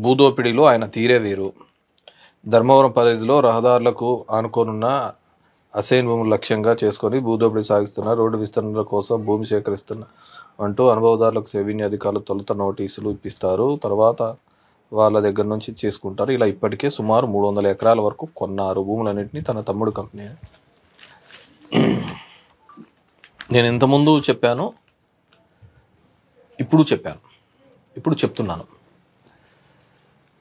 భూదోపిడీలో ఆయన తీరే వేరు. ధర్మవరం పరిధిలో రహదారులకు ఆనుకోనున్న అసైన్ భూములు లక్ష్యంగా చేసుకొని భూదోపిడీ సాగిస్తున్న, రోడ్డు విస్తరణల కోసం భూమి సేకరిస్తున్న అంటూ అనుభవదారులకు రెవెన్యూ అధికారులు తొలుత నోటీసులు ఇప్పిస్తారు. తర్వాత వాళ్ళ దగ్గర నుంచి చేసుకుంటారు. ఇలా ఇప్పటికే సుమారు 300 ఎకరాల వరకు కొన్నారు. భూములన్నింటినీ తన తమ్ముడు కంపెనీ. నేను ఇంతకుముందు చెప్పాను, ఇప్పుడు చెప్తున్నాను.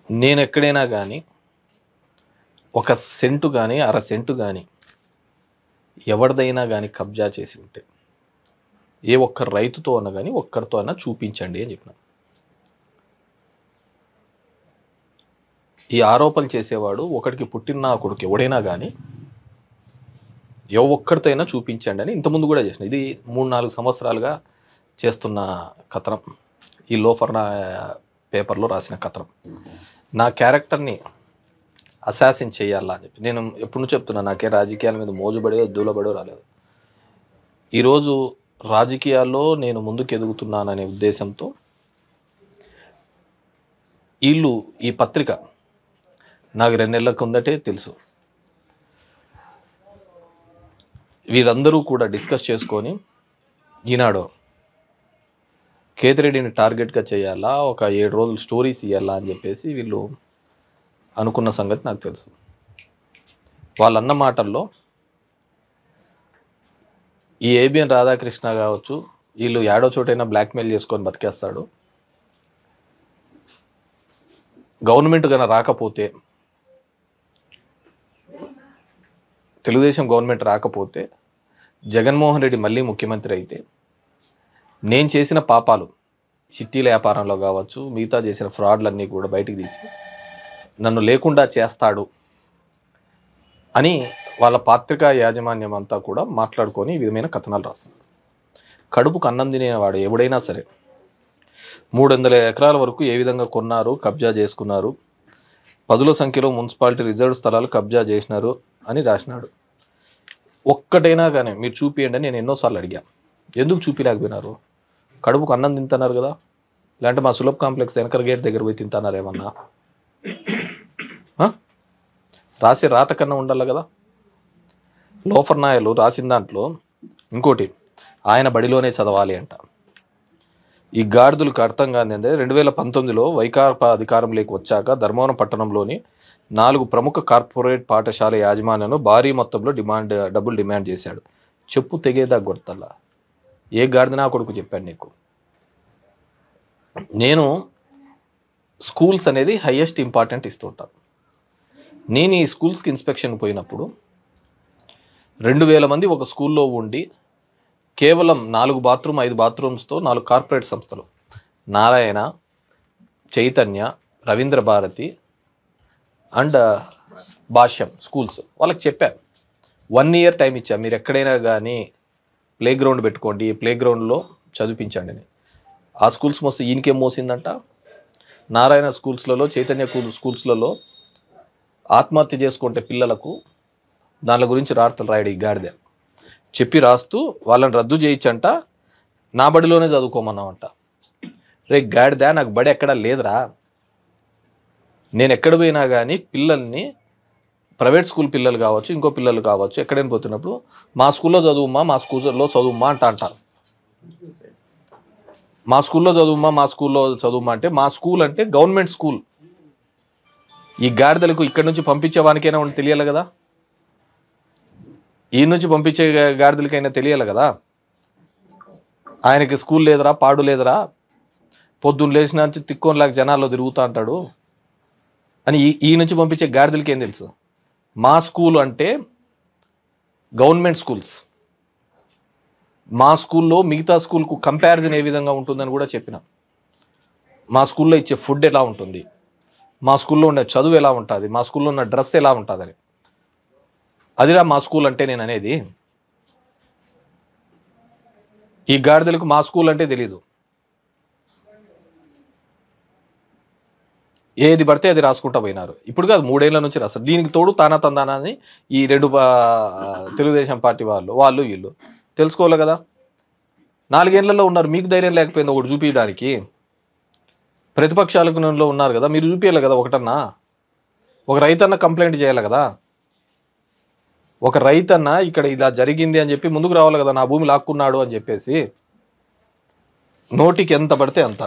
నేను ఎక్కడైనా కానీ 1 సెంటు కానీ 1/2 సెంటు కానీ ఎవరిదైనా కానీ కబ్జా చేసి ఉంటే ఏ ఒక్క రైతుతో అన్నా కానీ ఒక్కరితో అయినా చూపించండి అని చెప్పిన. ఈ ఆరోపణలు చేసేవాడు ఒకటికి పుట్టిన నా కొడుకు ఎవడైనా కానీ ఏ ఒక్కరితో అయినా చూపించండి అని ఇంతకుముందు కూడా చేసిన. ఇది 3-4 సంవత్సరాలుగా చేస్తున్న కథనం. ఈ లోఫర్నా పేపర్లో రాసిన కథనం. నా క్యారెక్టర్ని అసాసిన్ చేయాలా అని చెప్పి నేను ఎప్పుడు చెప్తున్నా. నాకే రాజకీయాల మీద మోజుబడో దూలబడో రాలేదు. ఈరోజు రాజకీయాల్లో నేను ముందుకు ఎదుగుతున్నాననే ఉద్దేశంతో ఈ పత్రిక నాకు 2 నెలల కిందటే తెలుసు. వీళ్ళందరూ కూడా డిస్కస్ చేసుకొని ఈనాడు కేతిరెడ్డిని టార్గెట్గా చేయాలా, ఒక 7 రోజులు స్టోరీస్ ఇవ్వాలా అని చెప్పేసి వీళ్ళు అనుకున్న సంగతి నాకు తెలుసు. వాళ్ళన్న మాటల్లో ఈ ఏబిఎన్ రాధాకృష్ణ కావచ్చు, వీళ్ళు ఏడో చోటైనా బ్లాక్మెయిల్ చేసుకొని బతికేస్తాడు. గవర్నమెంట్ కన్నా రాకపోతే, తెలుగుదేశం గవర్నమెంట్ రాకపోతే, జగన్మోహన్ రెడ్డి మళ్ళీ ముఖ్యమంత్రి అయితే నేను చేసిన పాపాలు చిట్టీల వ్యాపారంలో కావచ్చు, మిగతా చేసిన ఫ్రాడ్లన్నీ కూడా బయటికి తీసి నన్ను లేకుండా చేస్తాడు అని వాళ్ళ పత్రికా యాజమాన్యం అంతా కూడా మాట్లాడుకొని ఈ విధమైన కథనాలు రాస్తున్నారు. కడుపుకు అన్నం తినేవాడు ఎవడైనా సరే 300 ఎకరాల వరకు ఏ విధంగా కొన్నారు, కబ్జా చేసుకున్నారు, 10ల సంఖ్యలో మున్సిపాలిటీ రిజర్వ్ స్థలాలు కబ్జా చేసినారు అని రాసినాడు. ఒక్కటైనా కానీ మీరు చూపియండి అని నేను ఎన్నోసార్లు అడిగా. ఎందుకు చూపిలేకపోయినారు? కడుపుకు అన్నం తింటున్నారు కదా, లేదంటే మా సులభ్ కాంప్లెక్స్ వెనకర గేట్ దగ్గర పోయి తింటున్నారు ఏమన్నా? రాసే రాత కన్నా ఉండాలి కదా. లోఫర్ నాయలు రాసిన దాంట్లో ఇంకోటి, ఆయన బడిలోనే చదవాలి అంట. ఈ గాడిదలకు అర్థం కాదు అంటే 2019లో వైకాపా అధికారంలోకి వచ్చాక ధర్మవరం పట్టణంలోని 4 ప్రముఖ కార్పొరేట్ పాఠశాల యాజమాన్యాలను భారీ మొత్తంలో డబ్బులు డిమాండ్ చేశాడు. చెప్పు తెగేదా కొడతల్లా. ఏ గాడిద నా కొడుకు చెప్పాను నీకు? నేను స్కూల్స్ అనేది హైయెస్ట్ ఇంపార్టెంట్ ఇస్తుంటాను. నేను ఈ స్కూల్స్కి ఇన్స్పెక్షన్ పోయినప్పుడు 2000 మంది ఒక స్కూల్లో ఉండి కేవలం 4 బాత్రూమ్ 5 బాత్రూమ్స్తో 4 కార్పొరేట్ సంస్థలు, నారాయణ, చైతన్య, రవీంద్ర భారతి అండ్ భాష్యం స్కూల్స్, వాళ్ళకి చెప్పాను 1 ఇయర్ టైం ఇచ్చా. మీరు ఎక్కడైనా కానీ ప్లే గ్రౌండ్ పెట్టుకోండి, ప్లే గ్రౌండ్లో చదివించండి అని. ఆ స్కూల్స్ మోస్తే ఈయనకేం మోసిందంట. నారాయణ స్కూల్స్లలో, చైతన్య స్కూల్స్లలో ఆత్మహత్య చేసుకుంటే పిల్లలకు దాని గురించి రాతలు రాయడు ఈ గాడిద. చెప్పి రాస్తూ వాళ్ళని రద్దు చేయించంట, నా బడిలోనే చదువుకోమన్నామంట. రే గాడిద, నాకు బడి ఎక్కడా లేదురా. నేను ఎక్కడ పోయినా కానీ పిల్లల్ని, ప్రైవేట్ స్కూల్ పిల్లలు కావచ్చు, ఇంకో పిల్లలు కావచ్చు, ఎక్కడైనా పోతున్నప్పుడు మా స్కూల్లో చదువుమ్మా, మా స్కూల్లో చదువుమ్మా అంటారు. మా స్కూల్లో చదువుమ్మా అంటే మా స్కూల్ అంటే గవర్నమెంట్ స్కూల్. ఈ గాడిదలకు ఇక్కడి నుంచి పంపించేవానికైనా తెలియాలి కదా, ఈ నుంచి పంపించే గాడిదలకైనా తెలియాలి కదా. ఆయనకి స్కూల్ లేదురా, పాడు లేదురా, పొద్దున్న లేచిన నుంచి తిక్కోనిలాగా జనాల్లో తిరుగుతూ అంటాడు అని ఈ నుంచి పంపించే గాడిదలకి ఏం తెలుసు? మా స్కూల్ అంటే గవర్నమెంట్ స్కూల్స్. మా స్కూల్లో మిగతా స్కూల్కు కంపారిజన్ ఏ విధంగా ఉంటుందని కూడా చెప్పిన. మా స్కూల్లో ఇచ్చే ఫుడ్ ఎలా ఉంటుంది, మా స్కూల్లో ఉండే చదువు ఎలా ఉంటుంది, మా స్కూల్లో ఉన్న డ్రెస్ ఎలా ఉంటుందని. అదిరా మా స్కూల్ అంటే నేను అనేది. ఈ గాడిదలకు మా స్కూల్ అంటే తెలీదు. ఏది పడితే అది రాసుకుంటా పోయినారు. ఇప్పుడు కాదు, 3 ఏళ్ల నుంచి రాస్తారు. దీనికి తోడు తానా తందానా అని ఈ 2 తెలుగుదేశం పార్టీ వాళ్ళు వీళ్ళు తెలుసుకోవాలి కదా. 4 ఏళ్లలో ఉన్నారు, మీకు ధైర్యం లేకపోయింది ఒకటి చూపించడానికి. ప్రతిపక్షాలకు ఉన్నారు కదా, మీరు చూపించాలి కదా ఒకటన్నా. ఒక రైతన్న కంప్లైంట్ చేయాలి కదా, ఒక రైతన్న ఇక్కడ ఇలా జరిగింది అని చెప్పి ముందుకు రావాలి కదా, నా భూమి లాక్కున్నాడు అని చెప్పేసి. నోటికి ఎంత పడితే అంత.